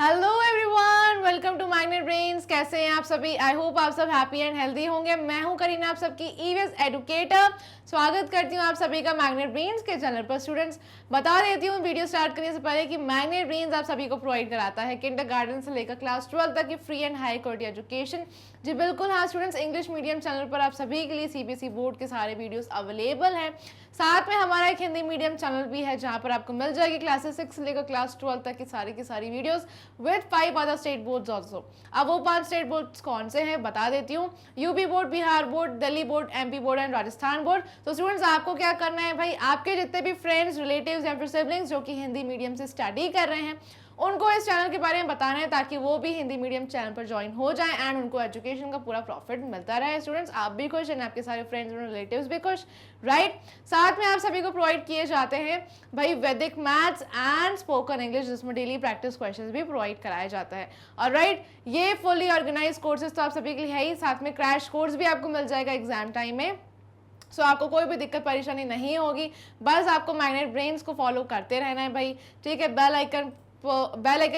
Hello everyone, welcome to Magnet Brains. कैसे हैं आप सभी? आई होप आप सब हैप्पी एंड हेल्दी होंगे। मैं हूं करीना, आप सबकी ईवीएस एडुकेटर। स्वागत करती हूं आप सभी का मैग्नेट ब्रेन्स के चैनल पर। स्टूडेंट्स, बता देती हूं वीडियो स्टार्ट करने से पहले कि मैग्नेट ब्रेन्स आप सभी को प्रोवाइड कराता है किंडरगार्टन से लेकर क्लास 12 तक की free and high quality education. जी बिल्कुल हाँ स्टूडेंट्स, इंग्लिश मीडियम चैनल पर आप सभी के लिए सीबीएसई बोर्ड के सारे वीडियोस अवेलेबल हैं। साथ में हमारा एक हिंदी मीडियम चैनल भी है जहां पर आपको मिल जाएगी क्लासेस 6 से लेकर क्लास 12 तक की सारी videos with 5 other state boards also. अब वो 5 स्टेट बोर्ड्स कौन से हैं बता देती हूँ। UP board, Bihar board, Delhi board, MP board and Rajasthan board. तो स्टूडेंट्स, आपको क्या करना है भाई, आपके जितने भी फ्रेंड्स, रिलेटिव्स या फिर सिबलिंग्स जो कि हिंदी मीडियम से स्टडी कर रहे हैं उनको इस चैनल के बारे में बताना है ताकि वो भी हिंदी मीडियम चैनल पर ज्वाइन हो जाए एंड उनको एजुकेशन का पूरा प्रॉफिट मिलता रहे। स्टूडेंट्स, आप भी खुश एंड आपके सारे फ्रेंड्स और रिलेटिव्स भी खुश, राइट। साथ में आप सभी को प्रोवाइड किए जाते हैं भाई वैदिक मैथ्स एंड स्पोकन इंग्लिश, जिसमें डेली प्रैक्टिस क्वेश्चंस भी प्रोवाइड कराया जाता है। और राइट, ये फुली ऑर्गेनाइज कोर्सेज तो आप सभी के लिए है ही, साथ में क्रैश कोर्स भी आपको मिल जाएगा एग्जाम टाइम में। सो आपको कोई भी दिक्कत परेशानी नहीं होगी, बस आपको मैग्नेट ब्रेन्स को फॉलो करते रहना है भाई, ठीक है। बेल आइकन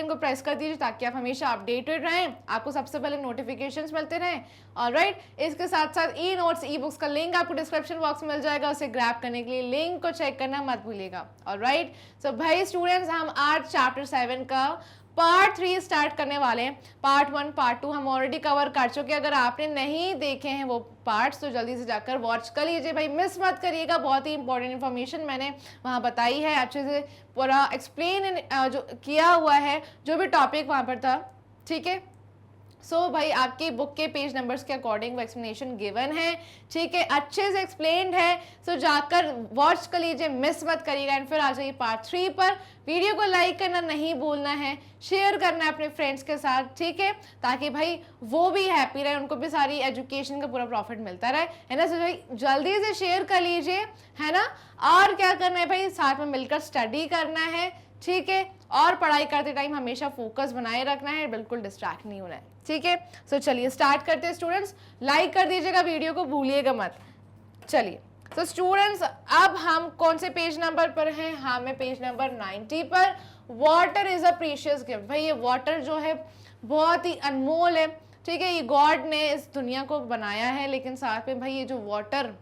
को प्रेस कर दीजिए ताकि आप हमेशा अपडेटेड रहें, आपको सबसे पहले नोटिफिकेशंस मिलते रहें। और राइट, इसके साथ साथ ई नोट्स, ई बुक्स का लिंक आपको डिस्क्रिप्शन बॉक्स में मिल जाएगा, उसे ग्रैब करने के लिए लिंक को चेक करना मत भूलिएगा। और राइट, सो भाई स्टूडेंट्स, हम आज चैप्टर 7 का पार्ट 3 स्टार्ट करने वाले हैं। पार्ट 1, पार्ट 2 हम ऑलरेडी कवर कर चुके हैं। अगर आपने नहीं देखे हैं वो पार्ट्स तो जल्दी से जाकर वॉच कर लीजिए भाई, मिस मत करिएगा। बहुत ही इंपॉर्टेंट इन्फॉर्मेशन मैंने वहाँ बताई है, अच्छे से पूरा एक्सप्लेन जो किया हुआ है, जो भी टॉपिक वहाँ पर था, ठीक है। सो भाई आपकी बुक के पेज नंबर्स के अकॉर्डिंग वो एक्सप्लेनेशन गिवन है, ठीक है, अच्छे से एक्सप्लेन्ड है। सो जाकर वॉच कर लीजिए, मिस मत करिएगा। एंड फिर आ जाइए पार्ट 3 पर। वीडियो को लाइक करना नहीं भूलना है, शेयर करना है अपने फ्रेंड्स के साथ, ठीक है, ताकि भाई वो भी हैप्पी रहे, उनको भी सारी एजुकेशन का पूरा प्रॉफिट मिलता रहे, है ना। सो भाई जल्दी से शेयर कर लीजिए, है ना। और क्या करना है भाई, साथ में मिलकर स्टडी करना है, ठीक है। और पढ़ाई करते टाइम हमेशा फोकस बनाए रखना है, बिल्कुल डिस्ट्रैक्ट नहीं होना है, ठीक है। सो चलिए स्टार्ट करते हैं स्टूडेंट्स। लाइक कर दीजिएगा वीडियो को, भूलिएगा मत। चलिए तो स्टूडेंट्स, अब हम कौन से पेज नंबर पर हैं? हमें पेज नंबर 90 पर। Water is a precious gift. भाई ये वाटर जो है बहुत ही अनमोल है, ठीक है। ये गॉड ने इस दुनिया को बनाया है, लेकिन साथ में भाई ये जो वाटर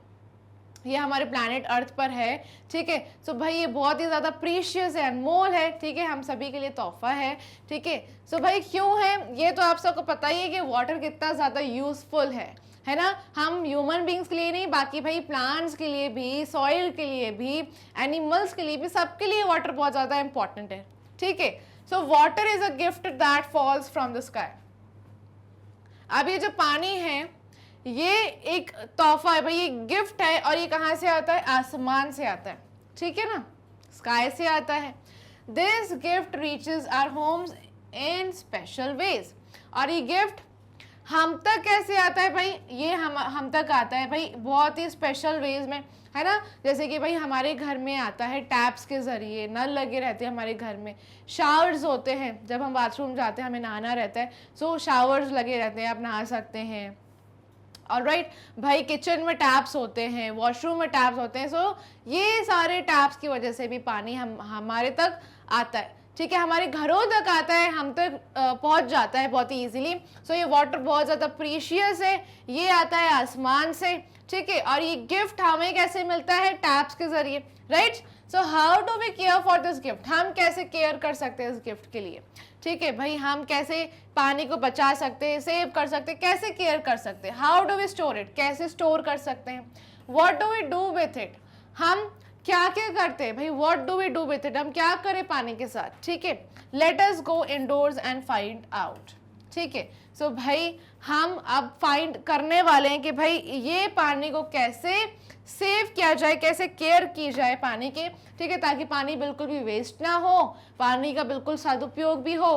ये हमारे प्लैनेट अर्थ पर है, ठीक है। सो भाई ये बहुत ही ज़्यादा प्रीशियस है, अनमोल है, ठीक है, हम सभी के लिए तोहफा है, ठीक है। सो भाई क्यों है ये तो आप सबको पता ही है कि वाटर कितना ज़्यादा यूजफुल है ना। हम ह्यूमन बींग्स के लिए नहीं, बाकी भाई प्लांट्स के लिए भी, सॉइल के लिए भी, एनिमल्स के लिए भी, सबके लिए वाटर बहुत ज़्यादा इंपॉर्टेंट है, ठीक है। So water is a gift that falls from the sky. अब ये जो पानी है ये एक तोहफा है भाई, ये गिफ्ट है। और ये कहाँ से आता है? आसमान से आता है, ठीक है ना, स्काई से आता है। This gift reaches our homes in special ways. और ये गिफ्ट हम तक कैसे आता है भाई? ये हम तक आता है भाई बहुत ही स्पेशल वेज में, है ना। जैसे कि भाई हमारे घर में आता है टैप्स के जरिए, नल लगे रहते हैं हमारे घर में, शावर्स होते हैं जब हम बाथरूम जाते हैं, हमें नहाना रहता है, सो शावर्स लगे रहते हैं, आप नहा सकते हैं। और राइट भाई किचन में टैप्स होते हैं, वॉशरूम में टैप्स होते हैं। सो ये सारे टैप्स की वजह से भी पानी हमारे तक आता है, ठीक है, हमारे घरों तक आता है, हम तक पहुंच जाता है बहुत ही इजीली। सो ये वाटर बहुत ज़्यादा प्रीशियस है, ये आता है आसमान से, ठीक है। और ये गिफ्ट हमें कैसे मिलता है? टैप्स के जरिए, right. So how do we care for this gift? हम कैसे केयर कर सकते हैं इस गिफ्ट के लिए, ठीक है भाई। हम कैसे पानी को बचा सकते हैं, सेव कर सकते हैं, कैसे केयर कर सकते हैं? How do we store it? कैसे स्टोर कर सकते हैं? What do we do with it? हम क्या क्या करते हैं भाई? What do we do with it? हम क्या करें पानी के साथ, ठीक है। Let us go indoors and find out, ठीक है। सो भाई हम अब फाइंड करने वाले हैं कि भाई ये पानी को कैसे सेव किया जाए, कैसे केयर की जाए पानी के, ठीक है, ताकि पानी बिल्कुल भी वेस्ट ना हो, पानी का बिल्कुल सदुपयोग भी हो,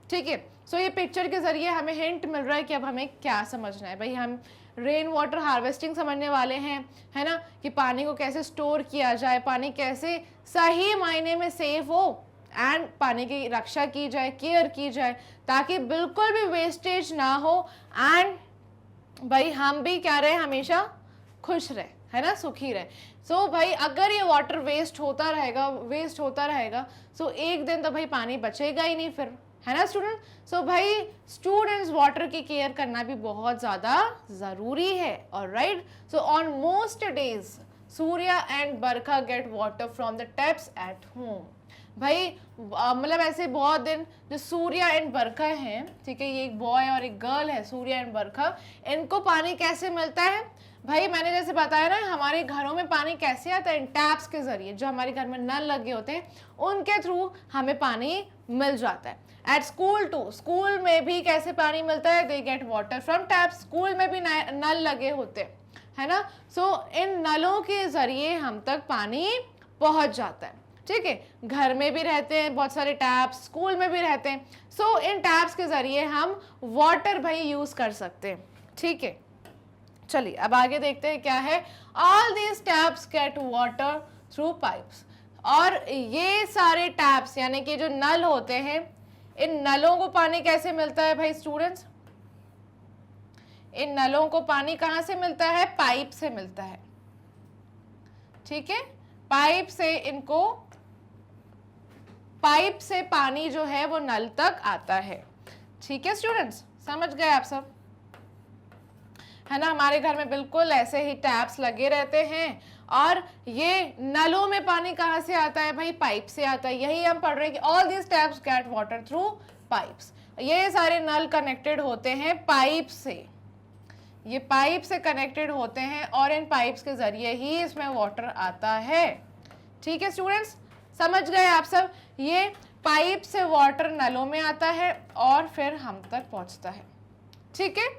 ठीक है। सो ये पिक्चर के जरिए हमें हिंट मिल रहा है कि अब हमें क्या समझना है भाई। हम रेन वाटर हार्वेस्टिंग समझने वाले हैं, है ना, कि पानी को कैसे स्टोर किया जाए, पानी कैसे सही मायने में सेव हो एंड पानी की रक्षा की जाए, केयर की जाए, ताकि बिल्कुल भी वेस्टेज ना हो एंड भाई हम भी क्या रहे, हमेशा खुश रहे, है ना, सुखी रहे। सो भाई अगर ये वाटर वेस्ट होता रहेगा सो एक दिन तो भाई पानी बचेगा ही नहीं फिर, है ना स्टूडेंट। सो भाई स्टूडेंट्स वाटर की केयर करना भी बहुत ज़्यादा ज़रूरी है। Alright, so on most days Surya and Barkha gate water from the taps at home. भाई मतलब ऐसे बहुत दिन जो सूर्या एंड बरखा हैं, ठीक है, ये एक बॉय और एक गर्ल है, सूर्या एंड बरखा, इनको पानी कैसे मिलता है भाई? मैंने जैसे बताया ना, हमारे घरों में पानी कैसे आता है? इन टैप्स के जरिए, जो हमारे घर में नल लगे होते हैं उनके थ्रू हमें पानी मिल जाता है। एट स्कूल टू, स्कूल में भी कैसे पानी मिलता है? They get water from taps, school में भी नल लगे होते हैं, है ना। सो इन नलों के जरिए हम तक पानी पहुंच जाता है, ठीक है। घर में भी रहते हैं बहुत सारे टैप्स, स्कूल में भी रहते हैं। सो इन टैप्स के जरिए हम वाटर भाई यूज कर सकते हैं, ठीक है। चलिए अब आगे देखते हैं क्या है। All these taps get water through pipes, और ये सारे टैप्स यानी कि जो नल होते हैं, इन नलों को पानी कैसे मिलता है भाई स्टूडेंट्स? इन नलों को पानी कहां से मिलता है? पाइप से मिलता है, ठीक है। पाइप से इनको, पाइप से पानी जो है वो नल तक आता है, ठीक है स्टूडेंट्स, समझ गए आप सब, है ना। हमारे घर में बिल्कुल ऐसे ही टैप्स लगे रहते हैं, और ये नलों में पानी कहाँ से आता है भाई? पाइप से आता है। यही हम पढ़ रहे हैं कि all this taps get water through pipes. ये सारे नल कनेक्टेड होते हैं पाइप से, ये पाइप से कनेक्टेड होते हैं, और इन पाइप्स के जरिए ही इसमें वाटर आता है, ठीक है स्टूडेंट्स, समझ गए आप सब। ये पाइप से वाटर नलों में आता है और फिर हम तक पहुंचता है, ठीक है,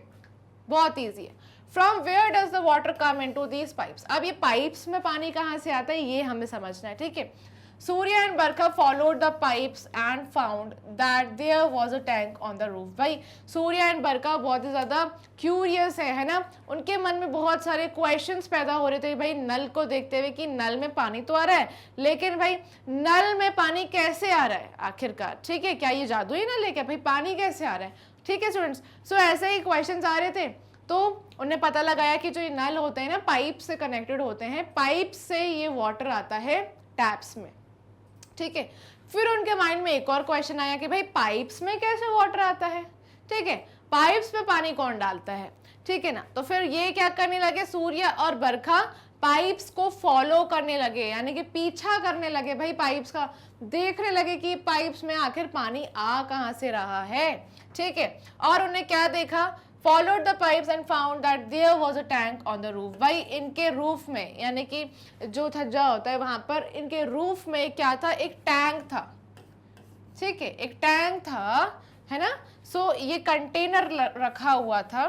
बहुत इजी है। From where does the water come into these pipes. अब ये पाइप्स में पानी कहाँ से आता है ये हमें समझना है, ठीक है। Surya and Barkha followed the pipes and found that there was a tank on the roof. भाई सूर्या एंड बरखा बहुत ही ज्यादा क्यूरियस है ना, उनके मन में बहुत सारे क्वेश्चंस पैदा हो रहे थे भाई नल को देखते हुए कि नल में पानी तो आ रहा है, लेकिन भाई नल में पानी कैसे आ रहा है आखिरकार, ठीक है, क्या ये जादुई नल है क्या भाई, पानी कैसे आ रहा है, ठीक है स्टूडेंट्स। सो ऐसे ही क्वेश्चंस आ रहे थे, तो उन्हें पता लगाया कि जो ये नल होते हैं ना पाइप से कनेक्टेड होते हैं, पाइप से ये वाटर आता है टैप्स में, ठीक है। फिर उनके माइंड में एक और क्वेश्चन आया कि भाई पाइप्स में कैसे वाटर आता है, ठीक है, पाइप्स में पानी कौन डालता है, ठीक है ना। तो फिर ये क्या करने लगे, सूर्या और बरखा पाइप्स को फॉलो करने लगे, यानी कि पीछा करने लगे भाई पाइप्स का, देखने लगे कि पाइप्स में आखिर पानी आ कहां से रहा है, ठीक है। और उन्हें क्या देखा, followed the pipes and found that there was a tank on the roof। भाई इनके रूफ में, यानी कि जो छज्जा होता है वहां पर, इनके रूफ में क्या था, एक टैंक था, ठीक है, एक टैंक था, है ना। सो ये कंटेनर रखा हुआ था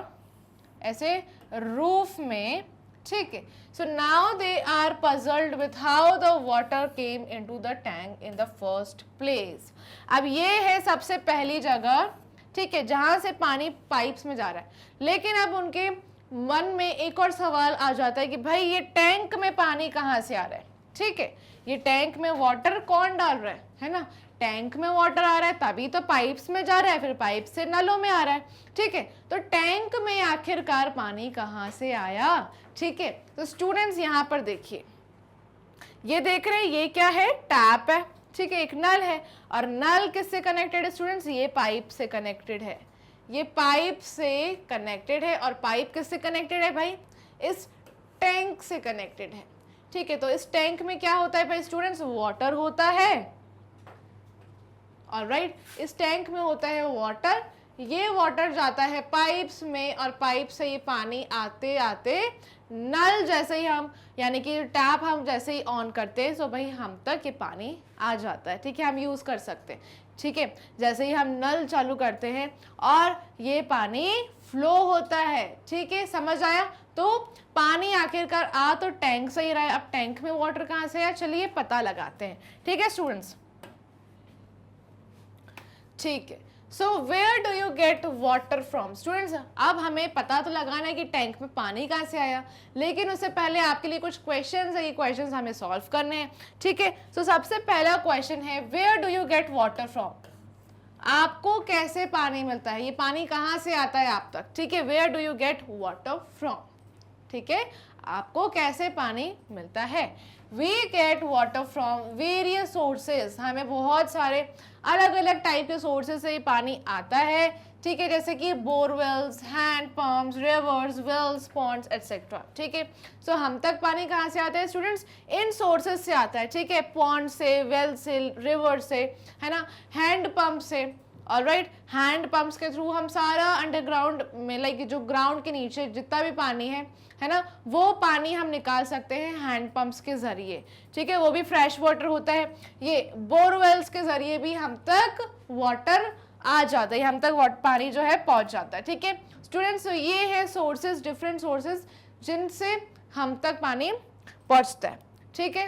ऐसे रूफ में, ठीक है। So now they are puzzled with how the water came into the tank in the first place. अब ये है सबसे पहली जगह, ठीक है, जहां से पानी पाइप्स में जा रहा है, लेकिन अब उनके मन में एक और सवाल आ जाता है कि भाई ये टैंक में पानी कहाँ से आ रहा है, ठीक है, ये टैंक में वाटर कौन डाल रहा है ना, टैंक में वाटर आ रहा है तभी तो पाइप्स में जा रहा है, फिर पाइप से नलों में आ रहा है, ठीक है, तो टैंक में आखिरकार पानी कहाँ से आया, ठीक है। तो स्टूडेंट्स यहाँ पर देखिए, ये देख रहे हैं, ये क्या है, टैप है, ठीक है, एक नल है, और नल किससे कनेक्टेड है स्टूडेंट्स, ये पाइप से कनेक्टेड है, ये पाइप से कनेक्टेड है, और पाइप किससे कनेक्टेड है भाई, इस टैंक से कनेक्टेड है, ठीक है। तो इस टैंक में क्या होता है भाई स्टूडेंट्स, वाटर होता है, ऑलराइट, इस टैंक में होता है वाटर, ये वाटर जाता है पाइप्स में, और पाइप से ये पानी आते आते नल जैसे ही हम, यानी कि टैप हम जैसे ही ऑन करते हैं, सो भाई हम तक ये पानी आ जाता है, ठीक है, हम यूज कर सकते हैं, ठीक है। जैसे ही हम नल चालू करते हैं और ये पानी फ्लो होता है, ठीक है, समझ आया। तो पानी आखिरकार आ तो टैंक से ही रहा है, अब टैंक में वाटर कहाँ से आया, चलिए पता लगाते हैं, ठीक है स्टूडेंट्स, ठीक है। So where do you get water from students, अब हमें पता तो लगाना है कि टैंक में पानी कहाँ से आया, लेकिन उससे पहले आपके लिए कुछ क्वेश्चंस है, ये क्वेश्चंस हमें सॉल्व करने हैं, ठीक है। सो सबसे पहला क्वेश्चन है, where do you get water from, आपको कैसे पानी मिलता है, ये पानी कहाँ से आता है आप तक, ठीक है, where do you get water from, ठीक है। आपको कैसे पानी मिलता है? We get water from various sources, हमें बहुत सारे अलग अलग टाइप के सोर्सेज से पानी आता है, ठीक है, जैसे कि borewells, hand pumps, rivers, wells, ponds etcetera, ठीक है। सो हम तक पानी कहाँ से आता है स्टूडेंट्स? इन सोर्सेज से आता है, ठीक है, पॉन्ड से, वेल से, रिवर से, है ना, हैंड पंप से, ऑलराइट। हैंड पंप्स के थ्रू हम सारा अंडरग्राउंड में, लाइक जो ग्राउंड के नीचे जितना भी पानी है ना, वो पानी हम निकाल सकते हैं हैंड पंप्स के जरिए, ठीक है, वो भी फ्रेश वाटर होता है। ये बोरवेल्स के जरिए भी हम तक वाटर आ जाता है, हम तक पानी जो है पहुंच जाता है, ठीक है स्टूडेंट्स। तो ये है सोर्सेज, डिफरेंट सोर्सेज जिनसे हम तक पानी पहुंचता है, ठीक है।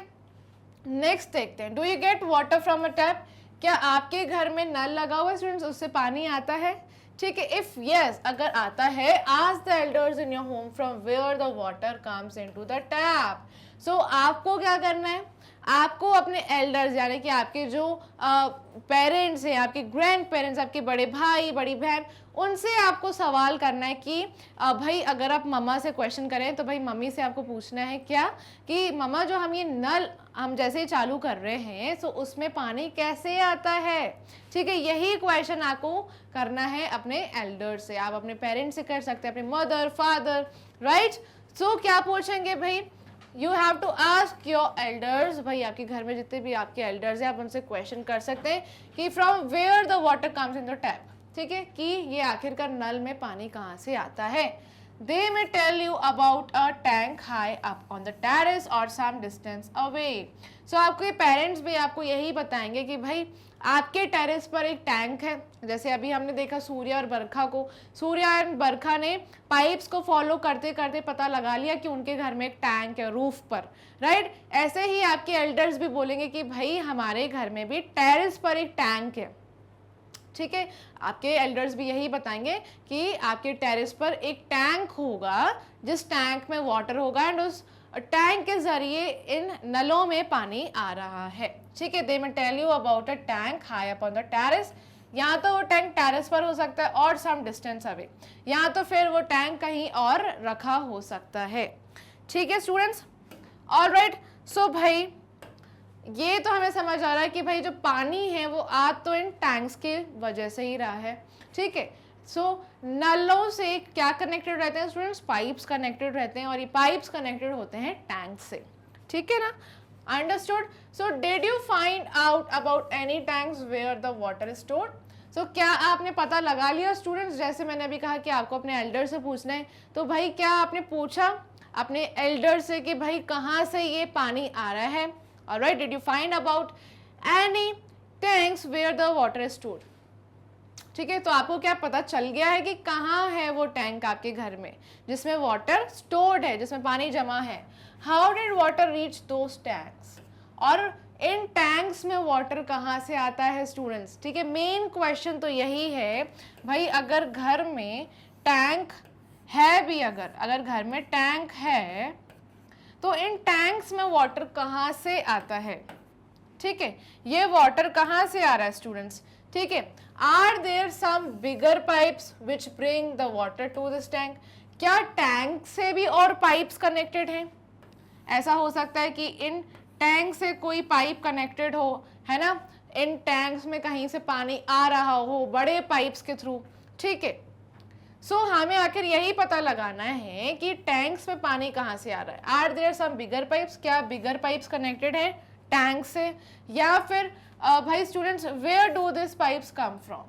नेक्स्ट देखते हैं, do you get water from a tap? क्या आपके घर में नल लगा हुआ है स्टूडेंट्स, उससे पानी आता है? ठीक है, इफ यस, अगर आता है, ask the elders in your home from where the water comes into the tap. So आपको क्या करना है? आपको अपने एल्डर्स यानी कि आपके जो पेरेंट्स हैं, आपके ग्रैंड पेरेंट्स, आपके बड़े भाई बड़ी बहन, उनसे आपको सवाल करना है कि भाई अगर आप मम्मा से क्वेश्चन करें तो भाई मम्मी से आपको पूछना है क्या कि मम्मा जो हम ये नल हम जैसे ही चालू कर रहे हैं तो उसमें पानी कैसे आता है, ठीक है। यही क्वेश्चन आपको करना है अपने एल्डर से, आप अपने पेरेंट्स से कर सकते हैं, अपने मदर फादर, राइट। सो क्या पूछेंगे भाई? You have to ask your elders, भाई आपके घर में जितने भी आपके एल्डर्स हैं आप उनसे क्वेश्चन कर सकते हैं कि from where the water comes in the tap, ठीक है, कि ये आखिरकार नल में पानी कहाँ से आता है। They may tell you about a tank high up on the terrace or some distance away. So आपके पेरेंट्स भी आपको यही बताएंगे कि भाई आपके टेरेस पर एक टैंक है, जैसे अभी हमने देखा सूर्या और बरखा को, सूर्या और बरखा ने पाइप्स को फॉलो करते करते पता लगा लिया कि उनके घर में एक टैंक है रूफ पर, राइट। ऐसे ही आपके एल्डर्स भी बोलेंगे कि भाई हमारे घर में भी टेरेस पर एक टैंक है, ठीक है। आपके एल्डर्स भी यही बताएंगे कि आपके टेरेस पर एक टैंक होगा जिस टैंक में वाटर होगा एंड उस टैंक के जरिए इन नलों में पानी आ रहा है, ठीक है। They may tell you about a tank high up on the terrace, या तो वो टैंक टेरेस पर हो सकता है और सम डिस्टेंस अवे, या तो फिर वो टैंक कहीं और रखा हो सकता है, ठीक है स्टूडेंट्स। ऑलराइट, सो भाई ये तो हमें समझ आ रहा है कि भाई जो पानी है वो आ तो इन टैंक्स के वजह से ही रहा है, ठीक है। सो नलों से क्या कनेक्टेड रहते हैं स्टूडेंट्स? पाइप्स कनेक्टेड रहते हैं और ये पाइप्स कनेक्टेड होते हैं टैंक से, ठीक है ना, understood. So did you find out about any tanks where the water is stored? So क्या आपने पता लगा लिया स्टूडेंट्स? जैसे मैंने अभी कहा कि आपको अपने एल्डर से पूछना है, तो भाई क्या आपने पूछा अपने एल्डर से कि भाई कहाँ से ये पानी आ रहा है? Alright, did you find about any tanks where the water is stored? ठीक है, तो आपको क्या पता चल गया है कि कहाँ है वो टैंक आपके घर में जिसमें वाटर स्टोर्ड है, जिसमें पानी जमा है। How did water reach those tanks? और इन टैंक्स में वाटर कहाँ से आता है स्टूडेंट्स? ठीक है, मेन क्वेश्चन तो यही है भाई, अगर घर में टैंक है भी, अगर घर में टैंक है तो इन टैंक्स में वाटर कहाँ से आता है, ठीक है। ये वाटर कहाँ से आ रहा है स्टूडेंट्स? ठीक है, are there some bigger pipes which bring the water to this tank? क्या टैंक से भी और पाइप्स कनेक्टेड हैं? ऐसा हो सकता है कि इन टैंक से कोई पाइप कनेक्टेड हो, है ना, इन टैंक्स में कहीं से पानी आ रहा हो बड़े पाइप्स के थ्रू, ठीक है। सो हमें आखिर यही पता लगाना है कि टैंक्स में पानी कहाँ से आ रहा है। Are there some bigger pipes? क्या बिगर पाइप्स कनेक्टेड है टैंक से? या फिर भाई students, where do this pipes come from?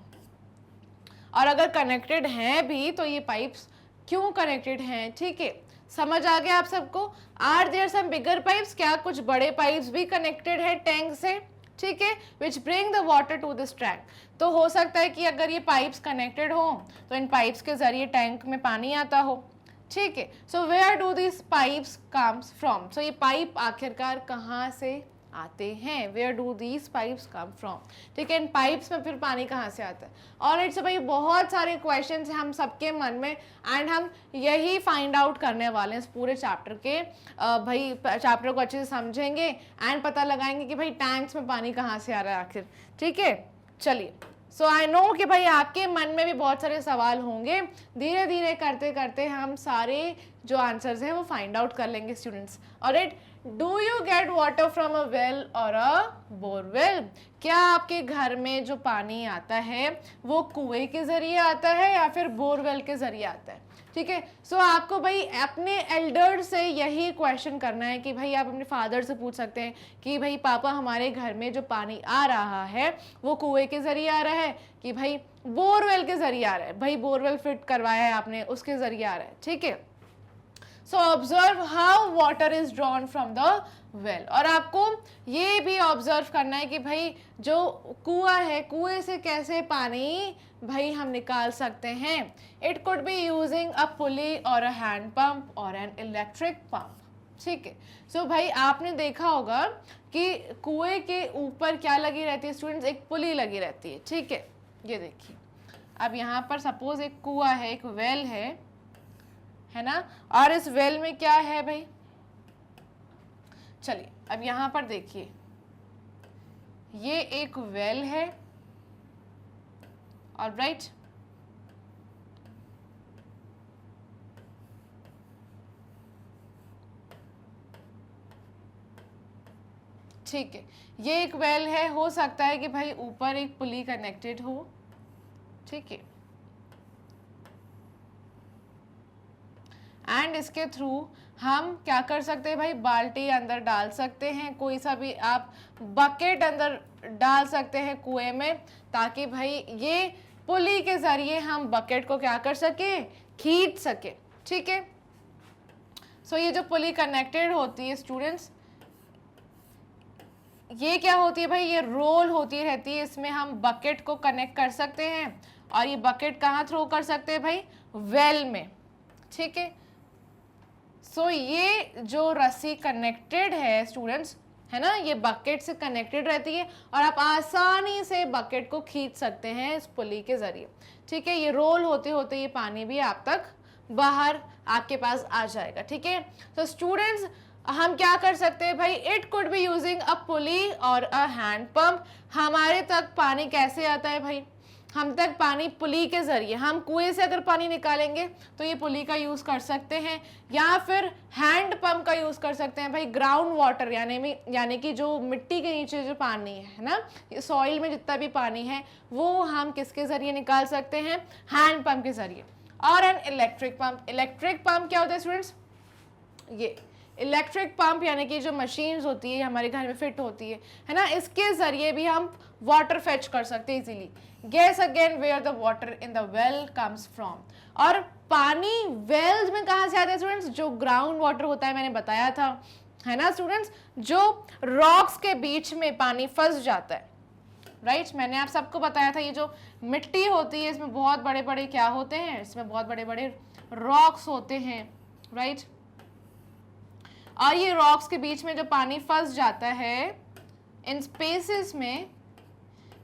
और अगर कनेक्टेड हैं भी तो ये पाइप्स क्यों कनेक्टेड हैं? ठीक है, समझ आ गया आप सबको? Are there some bigger pipes? क्या कुछ बड़े पाइप्स भी कनेक्टेड है टैंक से? ठीक है, which bring the water to this tank. तो हो सकता है कि अगर ये पाइप्स कनेक्टेड हो तो इन पाइप्स के जरिए टैंक में पानी आता हो, ठीक है। So where do this pipes comes from? So ये पाइप आखिरकार कहाँ से आते हैं? Where do these pipes come from? ठीक है, इन पाइप्स में फिर पानी कहाँ से आता है? ऑलराइट, सो भाई बहुत सारे क्वेश्चंस हैं हम सबके मन में एंड हम यही फाइंड आउट करने वाले हैं इस पूरे चैप्टर के। भाई चैप्टर को अच्छे से समझेंगे एंड पता लगाएंगे कि भाई टैंक्स में पानी कहाँ से आ रहा है आखिर, ठीक है। चलिए, सो आई नो कि भाई आपके मन में भी बहुत सारे सवाल होंगे। धीरे धीरे करते करते हम सारे जो आंसर्स हैं वो फाइंड आउट कर लेंगे students. Alright, do you get water from a well और अ बोरवेल? क्या आपके घर में जो पानी आता है वो कुएं के जरिए आता है या फिर बोरवेल के जरिए आता है? ठीक है, सो आपको भाई अपने एल्डर से यही क्वेश्चन करना है कि भाई आप अपने फादर से पूछ सकते हैं कि भाई पापा हमारे घर में जो पानी आ रहा है वो कुएं के जरिए आ रहा है कि भाई बोरवेल के जरिए आ रहा है? भाई बोरवेल फिट करवाया है आपने, उसके जरिए आ रहा है। ठीक है, so observe how water is drawn from the well. और आपको ये भी ऑब्जर्व करना है कि भाई जो कुआं है, कुएं से कैसे पानी भाई हम निकाल सकते हैं। It could be using a pulley और अ हैंड पंप और एन इलेक्ट्रिक पंप। ठीक है, सो भाई आपने देखा होगा कि कुएं के ऊपर क्या लगी रहती है स्टूडेंट्स? एक पुली लगी रहती है। ठीक है, ये देखिए, अब यहाँ पर सपोज एक कुआं है, एक वेल है ना, और इस वेल में क्या है भाई? चलिए अब यहां पर देखिए, ये एक वेल है, ऑलराइट, ठीक है, ये एक वेल है। हो सकता है कि भाई ऊपर एक पुली कनेक्टेड हो। ठीक है, एंड इसके थ्रू हम क्या कर सकते हैं भाई? बाल्टी अंदर डाल सकते हैं, कोई सा भी आप बकेट अंदर डाल सकते हैं कुएं में, ताकि भाई ये पुली के जरिए हम बकेट को क्या कर सके? खींच सके। ठीक है, सो ये जो पुली कनेक्टेड होती है स्टूडेंट्स, ये क्या होती है भाई? ये रोल होती रहती है, इसमें हम बकेट को कनेक्ट कर सकते हैं और ये बकेट कहाँ थ्रो कर सकते हैं भाई? वेल में। ठीक है, सो ये जो रस्सी कनेक्टेड है स्टूडेंट्स, है ना, ये बकेट से कनेक्टेड रहती है और आप आसानी से बकेट को खींच सकते हैं इस पुली के जरिए। ठीक है, ये रोल होते होते ये पानी भी आप तक बाहर आपके पास आ जाएगा। ठीक है, तो स्टूडेंट्स हम क्या कर सकते हैं भाई? It could be using a pulley और अ हैंड पंप। हमारे तक पानी कैसे आता है भाई? हम तक पानी पुली के जरिए, हम कुएं से अगर पानी निकालेंगे तो ये पुली का यूज कर सकते हैं, या फिर हैंड पंप का यूज कर सकते हैं भाई। ग्राउंड वाटर यानी कि जो मिट्टी के नीचे जो पानी है ना, सॉइल में जितना भी पानी है वो हम किसके जरिए निकाल सकते हैं? हैंड पंप के जरिए। और an electric pump. Electric pump क्या होता है स्टूडेंट्स? ये इलेक्ट्रिक पंप यानी कि जो मशीन्स होती है हमारे घर में फिट होती है ना, इसके जरिए भी हम वाटर फेच कर सकते हैं easily. Guess again where the water in the well comes from. और पानी वेल्स में कहाँ से आता है स्टूडेंट्स? जो ग्राउंड वाटर होता है, मैंने बताया था, है ना स्टूडेंट्स, जो रॉक्स के बीच में पानी फंस जाता है। राइट, मैंने आप सबको बताया था, ये जो मिट्टी होती है इसमें बहुत बड़े बड़े क्या होते हैं? इसमें बहुत बड़े बड़े रॉक्स होते हैं। राइट, और ये रॉक्स के बीच में जो पानी फंस जाता है, इन स्पेसेस में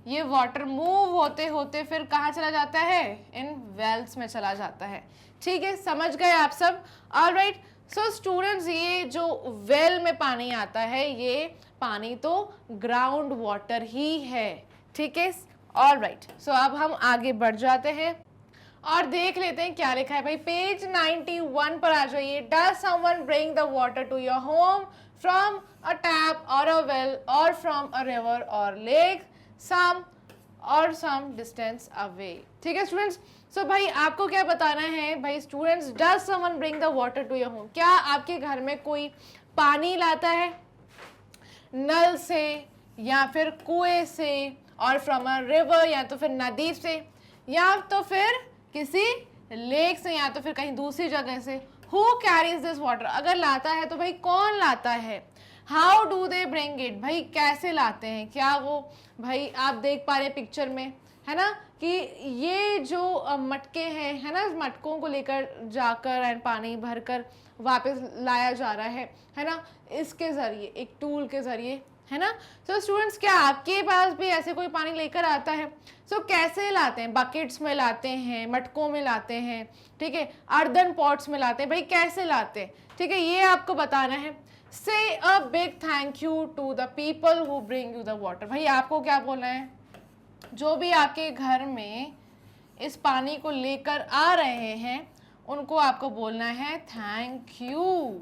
ये वाटर मूव होते होते फिर कहाँ चला जाता है? इन वेल्स में चला जाता है। ठीक है, समझ गए आप सब? ऑलराइट, सो स्टूडेंट्स ये जो वेल में पानी आता है ये पानी तो ग्राउंड वाटर ही है। ठीक है, ऑलराइट, सो अब हम आगे बढ़ जाते हैं और देख लेते हैं क्या लिखा है भाई। पेज 91 पर आ जाइए। Does someone bring the water to your home from a tap or a well or from a river or lake some distance away। ठीक है स्टूडेंट्स, सो भाई आपको क्या बताना है भाई students? Does someone bring the water to your home. क्या आपके घर में कोई पानी लाता है नल से या फिर कुएं से, और फ्रॉम अ रिवर या तो फिर नदी से, या तो फिर किसी लेक से, या तो फिर कहीं दूसरी जगह से? Who carries this water? अगर लाता है तो भाई कौन लाता है? How do they bring it? भाई कैसे लाते हैं? क्या वो भाई आप देख पा रहे हैं पिक्चर में, है ना, कि ये जो मटके हैं, है ना, मटकों को लेकर जाकर एंड पानी भरकर वापस लाया जा रहा है ना, इसके जरिए, एक टूल के जरिए, है ना। सो स्टूडेंट्स क्या आपके पास भी ऐसे कोई पानी लेकर आता है? कैसे लाते हैं? बकेट्स में लाते हैं, मटकों में लाते हैं, ठीक है, अर्दन पॉट्स में लाते हैं, भाई कैसे लाते हैं? ठीक है, ये आपको बताना है। Say a big thank you to the people who bring you the water. भाई आपको क्या बोलना है? जो भी आपके घर में इस पानी को लेकर आ रहे हैं उनको आपको बोलना है थैंक यू।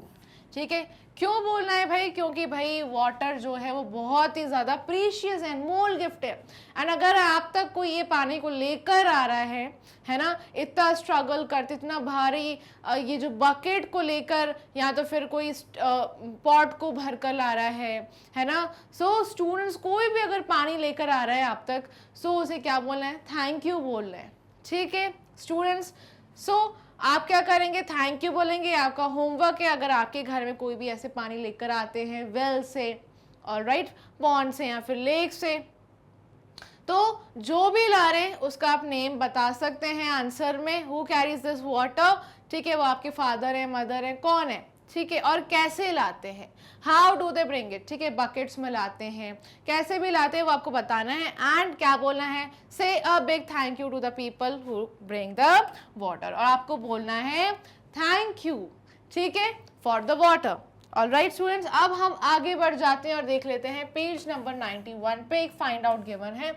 ठीक है, क्यों बोलना है भाई? क्योंकि भाई वाटर जो है वो बहुत ही ज़्यादा प्रीशियस है, अनमोल गिफ्ट है। एंड अगर आप तक कोई ये पानी को लेकर आ रहा है ना, इतना स्ट्रगल करते, इतना भारी ये जो बकेट को लेकर, या तो फिर कोई पॉट को भर कर ला रहा है ना, सो स्टूडेंट्स कोई भी अगर पानी लेकर आ रहा है आप तक, सो उसे क्या बोलना है? थैंक यू बोलना है। ठीक है स्टूडेंट्स, सो आप क्या करेंगे? थैंक यू बोलेंगे। आपका होमवर्क है, अगर आपके घर में कोई भी ऐसे पानी लेकर आते हैं वेल से, ऑलराइट, पॉन्ड से या फिर लेक से, तो जो भी ला रहे हैं उसका आप नेम बता सकते हैं आंसर में। Who carries this water? ठीक है, वो आपके फादर है, मदर है, कौन है? ठीक है, और कैसे लाते हैं? How do they bring it? ठीक है, बकेट्स में लाते हैं, कैसे भी लाते हैं वो आपको बताना है। एंड क्या बोलना है? Say a big thank you to the people who bring the water, और आपको बोलना है थैंक यू, ठीक है, for the water. Alright students, अब हम आगे बढ़ जाते हैं और देख लेते हैं पेज नंबर 91 पे एक फाइंड आउट गिवन है।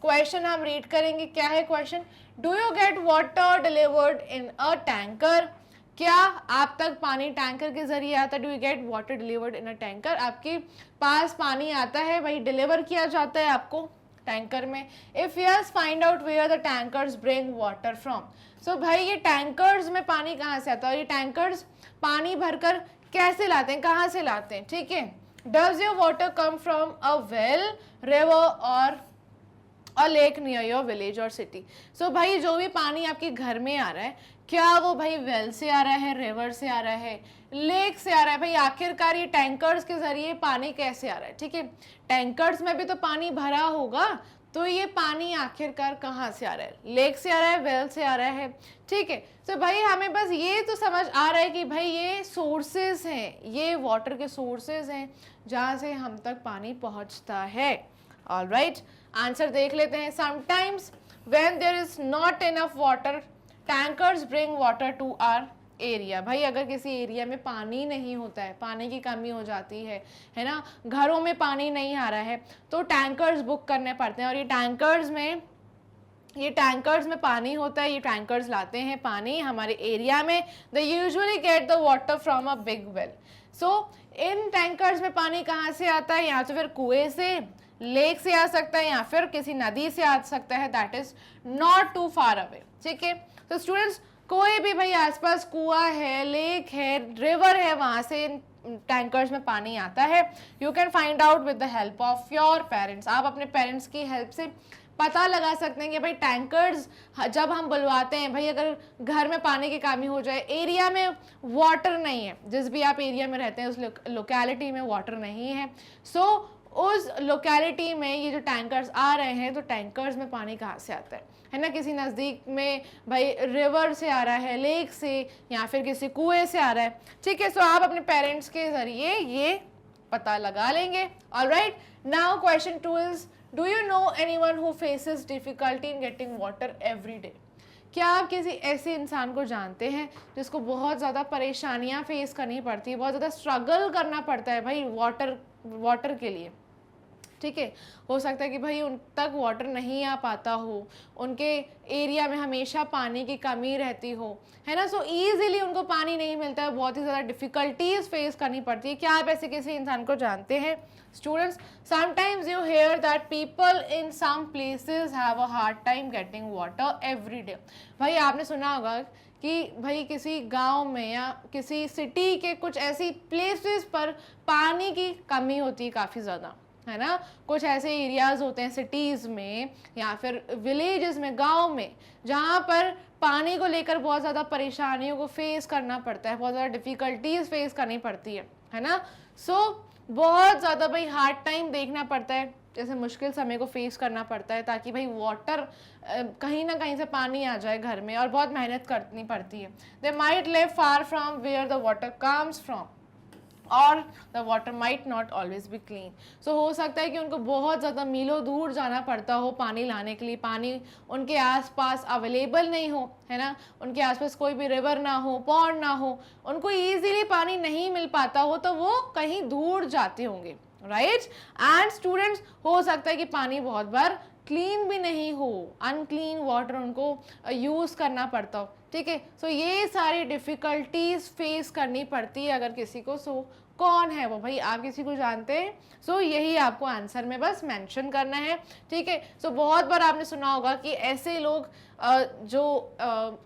क्वेश्चन हम रीड करेंगे। क्या है question? Do you get water delivered in a tanker? क्या आप तक पानी टैंकर के जरिए आता है? Do you get water delivered in a tanker? आपके पास पानी आता है भाई, डिलीवर किया जाता है आपको टैंकर में। If yes, find out where the tankers bring water from. So भाई ये टैंकर्स में पानी कहाँ से आता है, और ये टैंकर्स पानी भरकर कैसे लाते हैं, कहाँ से लाते हैं? ठीक है, does your water come from a well, river और a lake near your village और सिटी? सो भाई जो भी पानी आपके घर में आ रहा है, क्या वो भाई वेल से आ रहा है, रिवर से आ रहा है, लेक से आ रहा है? भाई आखिरकार ये टैंकर्स के जरिए पानी कैसे आ रहा है? ठीक है, टैंकर्स में भी तो पानी भरा होगा, तो ये पानी आखिरकार कहाँ से आ रहा है? लेक से आ रहा है, वेल से आ रहा है? ठीक है, तो भाई हमें बस ये तो समझ आ रहा है कि भाई ये सोर्सेज हैं, ये वाटर के सोर्सेज हैं जहाँ से हम तक पानी पहुँचता है। ऑलराइट, आंसर देख लेते हैं। Sometimes when there is not enough water, tankers bring water to our area. भाई अगर किसी एरिया में पानी नहीं होता है, पानी की कमी हो जाती है ना, घरों में पानी नहीं आ रहा है, तो टैंकर्स बुक करने पड़ते हैं, और ये टैंकर्स में पानी होता है, ये टैंकर्स लाते हैं पानी हमारे एरिया में। They usually get the water from a big well. So in tankers में पानी कहाँ से आता है? या तो फिर कुएं से, लेक से आ सकता है, या फिर किसी नदी से आ सकता है, that is not too far away. ठीक है, तो स्टूडेंट्स कोई भी भाई आसपास कुआं है, लेक है, रिवर है, वहां से टैंकर्स में पानी आता है। You can find out with the help of your parents. आप अपने पेरेंट्स की हेल्प से पता लगा सकते हैं कि भाई टैंकर्स जब हम बुलवाते हैं, भाई अगर घर में पानी की कमी हो जाए, एरिया में वाटर नहीं है, जिस भी आप एरिया में रहते हैं उस लोकेलिटी में वाटर नहीं है, सो उस लोकेलिटी में ये जो टैंकर्स आ रहे हैं, तो टैंकर्स में पानी कहाँ से आता है ना? किसी नज़दीक में भाई रिवर से आ रहा है, लेक से, या फिर किसी कुएं से आ रहा है। ठीक है, सो आप अपने पेरेंट्स के जरिए ये पता लगा लेंगे। Alright, now question 2 is, do you know anyone who faces difficulty in getting water every day? क्या आप किसी ऐसे इंसान को जानते हैं जिसको बहुत ज़्यादा परेशानियां फेस करनी पड़ती है, बहुत ज़्यादा स्ट्रगल करना पड़ता है भाई वाटर के लिए? ठीक है, हो सकता है कि भाई उन तक वाटर नहीं आ पाता हो, उनके एरिया में हमेशा पानी की कमी रहती हो, है ना, सो ईजिली उनको पानी नहीं मिलता है, बहुत ही ज़्यादा डिफ़िकल्टीज फेस करनी पड़ती है। क्या आप ऐसे किसी इंसान को जानते हैं? Students, sometimes you hear that people in some places have a hard time getting water every day. भाई आपने सुना होगा कि भाई किसी गांव में या किसी सिटी के कुछ ऐसी प्लेसेस पर पानी की कमी होती है काफ़ी ज़्यादा, है ना। कुछ ऐसे एरियाज होते हैं सिटीज़ में या फिर विलेजेस में, गांव में, जहाँ पर पानी को लेकर बहुत ज़्यादा परेशानियों को फेस करना पड़ता है, बहुत ज़्यादा डिफ़िकल्टीज फेस करनी पड़ती है ना। सो बहुत ज़्यादा भाई हार्ड टाइम देखना पड़ता है, जैसे मुश्किल समय को फेस करना पड़ता है, ताकि भाई वाटर कहीं ना कहीं से पानी आ जाए घर में, और बहुत मेहनत करनी पड़ती है। They might live far from where the water comes from, और the water might not always be clean. So हो सकता है कि उनको बहुत ज़्यादा मीलों दूर जाना पड़ता हो पानी लाने के लिए, पानी उनके आसपास अवेलेबल नहीं हो, है ना, उनके आसपास कोई भी रिवर ना हो, पॉन्ड ना हो, उनको ईजिली पानी नहीं मिल पाता हो, तो वो कहीं दूर जाते होंगे, राइट। एंड स्टूडेंट्स, हो सकता है कि पानी बहुत बार क्लीन भी नहीं हो, अनक्लीन वाटर उनको यूज़ करना पड़ता हो, ठीक है। सो ये सारी डिफ़िकल्टीज फेस करनी पड़ती है अगर किसी को। सो कौन है वो भाई, आप किसी को जानते हैं? सो यही आपको आंसर में बस मेंशन करना है, ठीक है। सो बहुत बार आपने सुना होगा कि ऐसे लोग जो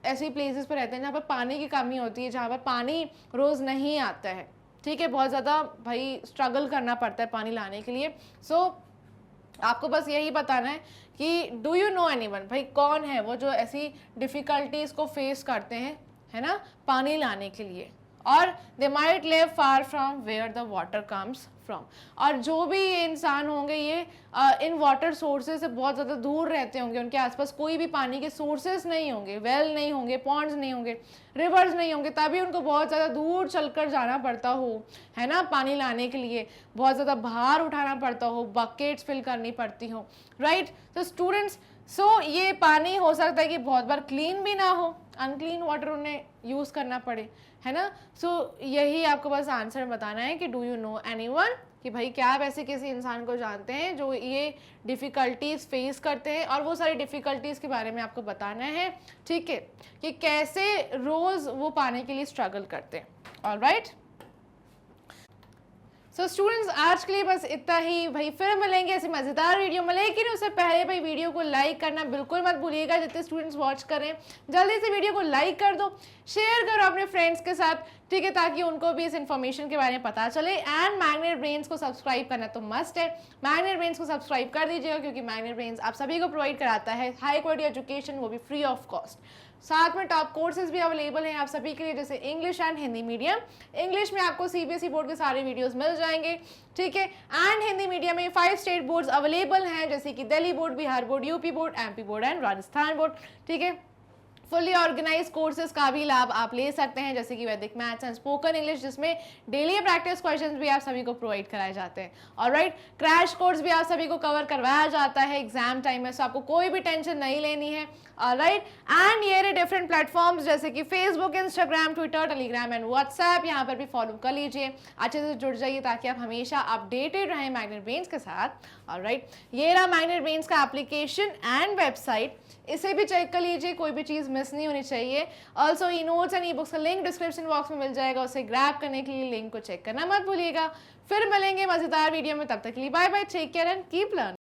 ऐसी प्लेसेस पर रहते हैं जहाँ पर पानी की कमी होती है, जहाँ पर पानी रोज़ नहीं आता है, ठीक है, बहुत ज़्यादा भाई स्ट्रगल करना पड़ता है पानी लाने के लिए। सो आपको बस यही बताना है कि डू यू नो एनीवन, भाई कौन है वो जो ऐसी डिफ़िकल्टीज़ को फेस करते हैं, है ना, पानी लाने के लिए। और they might live far from where the water comes from, और जो भी ये इंसान होंगे ये इन वाटर सोर्सेज से बहुत ज़्यादा दूर रहते होंगे, उनके आसपास कोई भी पानी के सोर्सेज नहीं होंगे, वेल नहीं होंगे, पॉन्ड्स नहीं होंगे, रिवर्स नहीं होंगे, तभी उनको बहुत ज़्यादा दूर चलकर जाना पड़ता हो, है ना, पानी लाने के लिए बहुत ज़्यादा भार उठाना पड़ता हो, बकेट्स फिल करनी पड़ती हो, राइट। तो स्टूडेंट्स, सो ये पानी हो सकता है कि बहुत बार क्लीन भी ना हो, अनक्लीन वाटर उन्हें यूज़ करना पड़े, है ना। सो यही आपको बस आंसर बताना है कि डू यू नो एनीवन, कि भाई क्या आप ऐसे किसी इंसान को जानते हैं जो ये डिफ़िकल्टीज़ फेस करते हैं, और वो सारी डिफ़िकल्टीज़ के बारे में आपको बताना है, ठीक है, कि कैसे रोज़ वो पाने के लिए स्ट्रगल करते हैं। ऑलराइट, सो स्टूडेंट्स आज के लिए बस इतना ही भाई, फिर मिलेंगे ऐसी मज़ेदार वीडियो में, लेकिन उससे पहले भाई वीडियो को लाइक करना बिल्कुल मत भूलिएगा। जितने स्टूडेंट्स वॉच कर रहे हैं जल्दी से वीडियो को लाइक कर दो, शेयर करो अपने फ्रेंड्स के साथ, ठीक है, ताकि उनको भी इस इन्फॉर्मेशन के बारे में पता चले। एंड मैग्नेट ब्रेन्स को सब्सक्राइब करना तो मस्ट है, मैग्नेट ब्रेन्स को सब्सक्राइब कर दीजिएगा, क्योंकि मैग्नेट ब्रेन्स आप सभी को प्रोवाइड कराता है हाई क्वालिटी एजुकेशन, वो भी फ्री ऑफ कॉस्ट। साथ में टॉप कोर्सेज भी अवेलेबल हैं आप सभी के लिए, जैसे English and Hindi medium. English में आपको सीबीएसई बोर्ड के सारे वीडियोस मिल जाएंगे, ठीक है, एंड हिंदी मीडियम में 5 स्टेट बोर्ड्स अवेलेबल हैं, जैसे कि Delhi board, Bihar board, UP board, MP board and Rajasthan board, ठीक है। फुली ऑर्गेनाइज कोर्सेज का भी लाभ आप ले सकते हैं, जैसे कि वैदिक मैथ्स एंड स्पोकन इंग्लिश, जिसमें डेली प्रैक्टिस क्वेश्चंस भी आप सभी को प्रोवाइड कराए जाते हैं। ऑलराइट, क्रैश कोर्स भी आप सभी को कवर करवाया जाता है एग्जाम टाइम में, सो आपको कोई भी टेंशन नहीं लेनी है। ऑलराइट, एंड ये रहे डिफरेंट प्लेटफॉर्म्स जैसे कि Facebook, Instagram, Twitter, Telegram and WhatsApp, यहाँ पर भी फॉलो कर लीजिए, अच्छे से जुड़ जाइए ताकि आप हमेशा अपडेटेड रहें मैग्नेट ब्रेन्स के साथ। ऑलराइट, ये रहा मैग्नेट ब्रेन्स का एप्लीकेशन एंड वेबसाइट, इसे भी चेक कर लीजिए, कोई भी चीज़ मिस नहीं होनी चाहिए। Also e notes and e books का लिंक डिस्क्रिप्शन बॉक्स में मिल जाएगा, उसे ग्रैब करने के लिए लिंक को चेक करना मत भूलिएगा। फिर मिलेंगे मज़ेदार वीडियो में, तब तक के लिए bye bye, take care and keep learning.